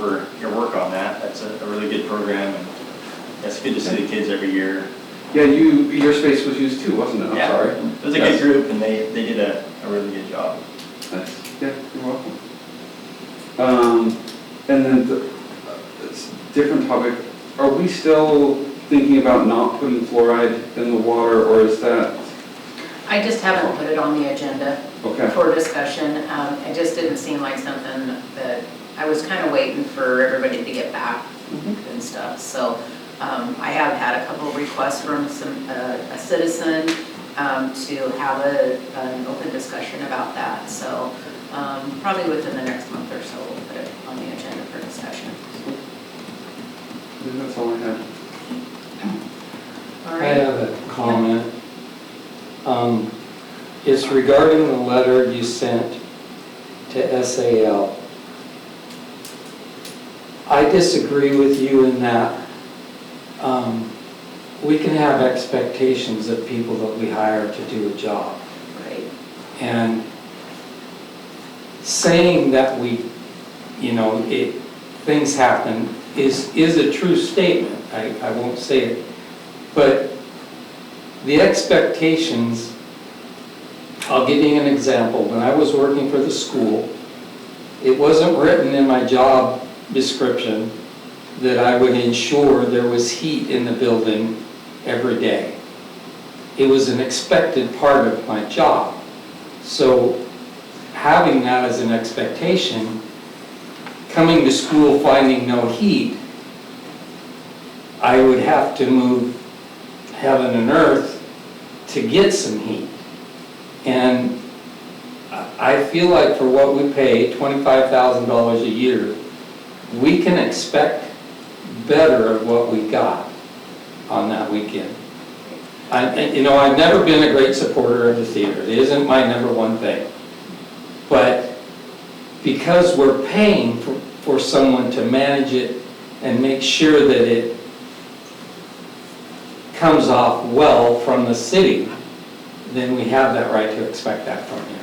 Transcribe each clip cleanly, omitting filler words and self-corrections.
for your work on that. That's a really good program, and it's good to see the kids every year. Yeah, your space was used too, wasn't it? I'm sorry. It was a good group, and they did a really good job. Nice. Yeah, you're welcome. And then it's a different topic. Are we still thinking about not putting fluoride in the water, or is that? I just haven't put it on the agenda for discussion. It just didn't seem like something that, I was kind of waiting for everybody to get back and stuff. So I have had a couple of requests from a citizen to have an open discussion about that. So probably within the next month or so, we'll put it on the agenda for discussion. I think that's all I had. All I right. have a comment. It's regarding the letter you sent to SAL. I disagree with you in that we can have expectations of people that we hire to do a job. Right. And saying that things happen is a true statement. I won't say it. But the expectations, I'll give you an example. When I was working for the school, it wasn't written in my job description that I would ensure there was heat in the building every day. It was an expected part of my job. So having that as an expectation, coming to school finding no heat, I would have to move heaven and earth to get some heat. And I feel like for what we pay, $25,000 a year, we can expect better of what we got on that weekend. I've never been a great supporter of the theater. It isn't my number one thing. But because we're paying for someone to manage it and make sure that it comes off well from the city, then we have that right to expect that from you.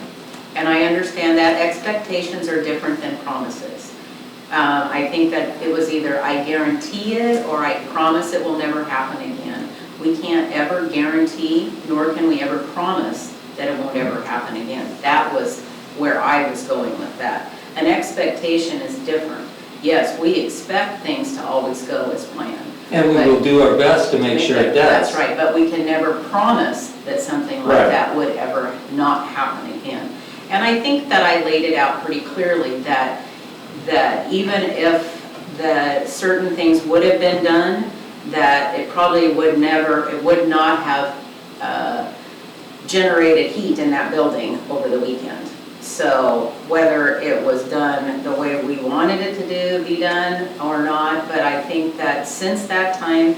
And I understand that expectations are different than promises. I think that it was either I guarantee it or I promise it will never happen again. We can't ever guarantee, nor can we ever promise that it won't ever happen again. That was where I was going with that. An expectation is different. Yes, we expect things to always go as planned. And we will do our best to make sure it does. That's right, but we can never promise that something like that would ever not happen again. And I think that I laid it out pretty clearly that even if certain things would have been done, that it probably would not have generated heat in that building over the weekend. So whether it was done the way we wanted it to be done or not, but I think that since that time,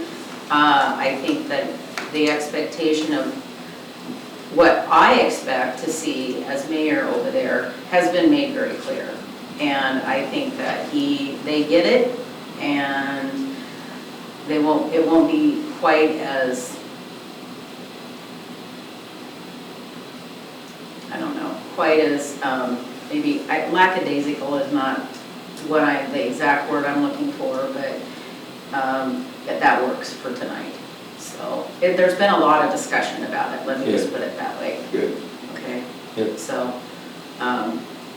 I think that the expectation of what I expect to see as mayor over there has been made very clear. And I think that they get it, and it won't be quite as, maybe lackadaisical is not the exact word I'm looking for, but that works for tonight. So there's been a lot of discussion about it. Let me just put it that way. Good. Okay. Good. So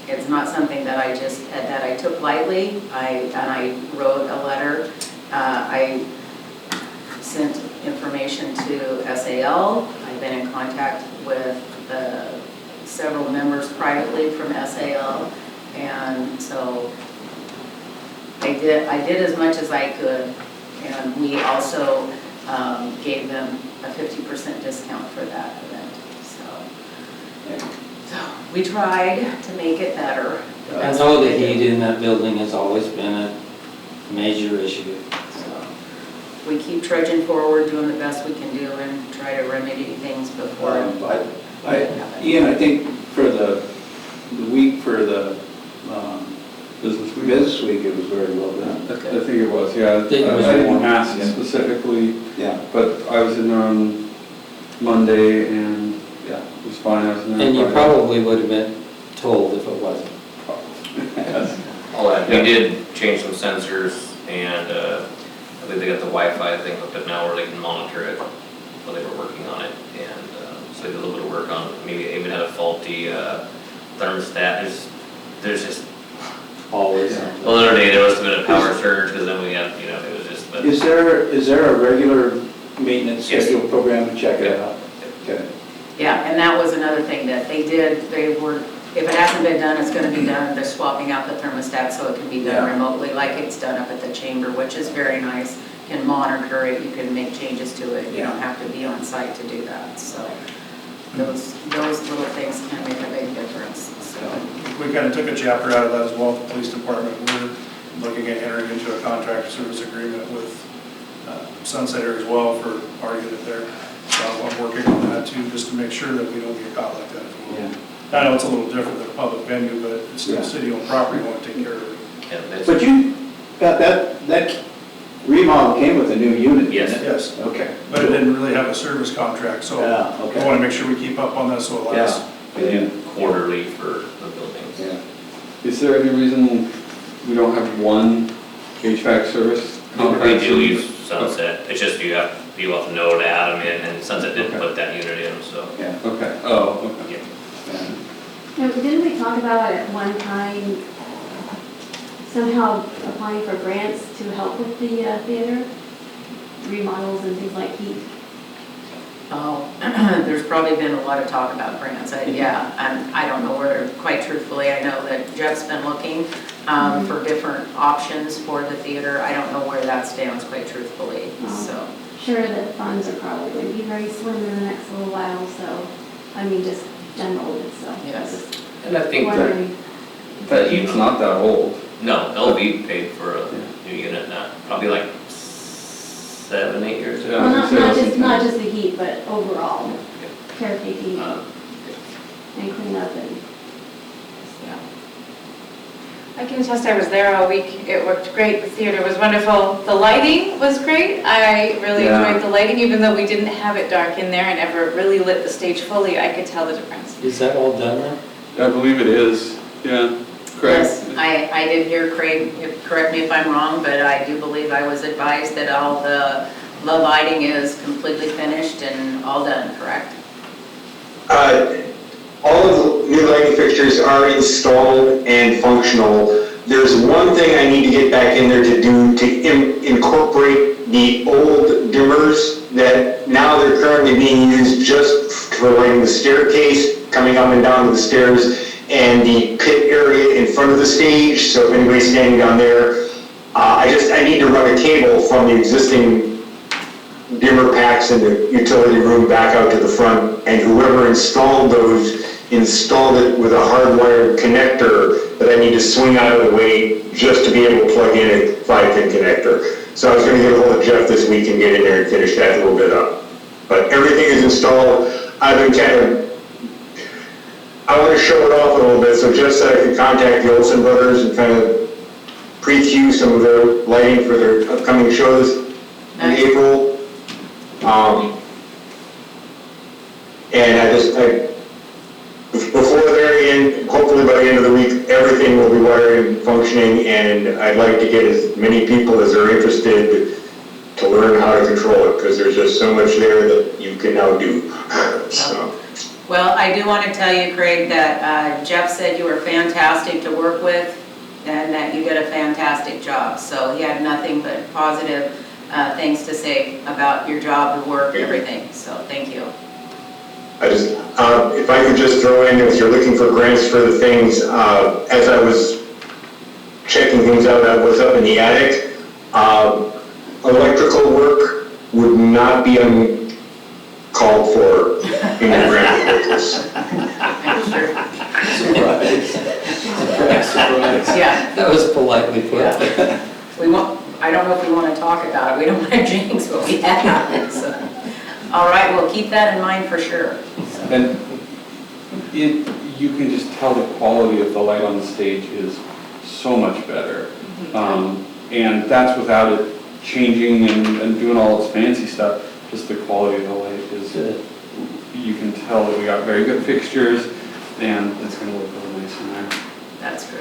it's not something that I took lightly. I wrote a letter. I sent information to SAL. I've been in contact with several members privately from SAL, and so I did as much as I could, and we also gave them a 50% discount for that event. So we tried to make it better. I know the heat in that building has always been a major issue. So we keep trudging forward, doing the best we can do, and try to remedy things before. Ian, I think for the week for the business week, it was very well done. I think it was, yeah. I didn't ask specifically, but I was in there on Monday, and it was fine. I was in there And you Friday. probably would have been told if it wasn't. I'll add, we did changed some sensors, and I believe they got the Wi-Fi thing hooked up now where they can monitor it while they were working on it. And so they did a little bit of work on, maybe they even had a faulty thermostat. There's just, Always. well, the other day there must have been a power surge, because then we had, you know, it was just, but Is there a regular maintenance Yes. schedule program to check it Yeah. out? Okay. Yeah, and that was another thing that they did, if it hasn't been done, it's gonna be done, they're swapping out the thermostat so it can be done Yeah. remotely, like it's done up at the chamber, which is very nice. You can monitor it, you can make changes to it, you don't have to be on site to do that, so those little things can make a big difference, so. We kind of took a chapter out of that as well, the police department. We're looking at entering into a contract service agreement with Sunset Air as well for our unit there. So I'm working on that too, just to make sure that we don't get caught like that as well. I know it's a little different than a public venue, but it's still city-owned property, we want to take care of it. yeah, that's, But you got that remodel came with a new unit, didn't Yes. it? Yes, Okay. but it didn't really have a service contract, so Yeah, we okay. want to make sure we keep up on that so it lasts. and quarterly for the buildings. Yeah. Is there any reason we don't have one HVAC service We contract? do use Sunset, it's just you have to know to add them in, and Sunset didn't Okay. put that unit in, so. Yeah. Okay, oh, okay. Yeah. Yeah. Now, didn't we talk about at one time somehow applying for grants to help with the theater? Remodels and things like heat? Oh, there's probably been a lot of talk about grants, yeah, and I don't know where, quite truthfully, I know that Jeff's been looking for different options for the theater. I don't know where that stands, quite truthfully, so. Sure that funds are probably going to be very slim in the next little while, so, I mean, just general, so. Yes. And I think Wondering. That heat's not that old. no, they'll be paid for a new unit, not, probably like 7, 8 years ago. Yeah. Well, not just the heat, but overall, caretaking Uh, and cleanup and, Yeah. I can attest, I was there all week. It worked great. The theater was wonderful. The lighting was great. I really Yeah. enjoyed the lighting, even though we didn't have it dark in there and ever really lit the stage fully. I could tell the difference. Is that all done now? I believe it is, yeah. Correct. Yes, I did hear Craig, correct me if I'm wrong, but I do believe I was advised that all the lighting is completely finished and all done, correct? All of the new lighting fixtures are installed and functional. There's one thing I need to get back in there to do to incorporate the old dimmers that now they're currently being used just for lighting the staircase, coming up and down the stairs, and the pit area in front of the stage. So if anybody's standing down there, I need to run a cable from the existing dimmer packs in the utility room back out to the front, and whoever installed those installed it with a hardwired connector that I need to swing out of the way just to be able to plug in a 5-pin connector. So I was going to get a hold of Jeff this week and get in there and finish that a little bit up. But everything is installed. I've been I want to show it off a little bit, so Jeff said I could contact the Olsen brothers and kind of pre-cue some of their lighting for their upcoming shows in Nice. April. And before the very end, hopefully by the end of the week, everything will be wired and functioning, and I'd like to get as many people as are interested to learn how to control it, because there's just so much there that you can now do. So. Well, I do want to tell you, Craig, that Jeff said you were fantastic to work with and that you did a fantastic job. So he had nothing but positive things to say about your job, the work, everything. So thank you. If I could just throw in, if you're looking for grants for the things, as I was checking things out, I was up in the attic. Electrical work would not be uncalled for in the grant proposals. Surprise. Yeah, That was politely put. I don't know if we want to talk about it. We don't want to jinx what we have. So. All right, we'll keep that in mind for sure. So. And you can just tell the quality of the light on the stage is so much better. And that's without it changing and doing all its fancy stuff. Just the quality of the light is, you can tell that we got very good fixtures, and it's going to look really nice in there. That's great.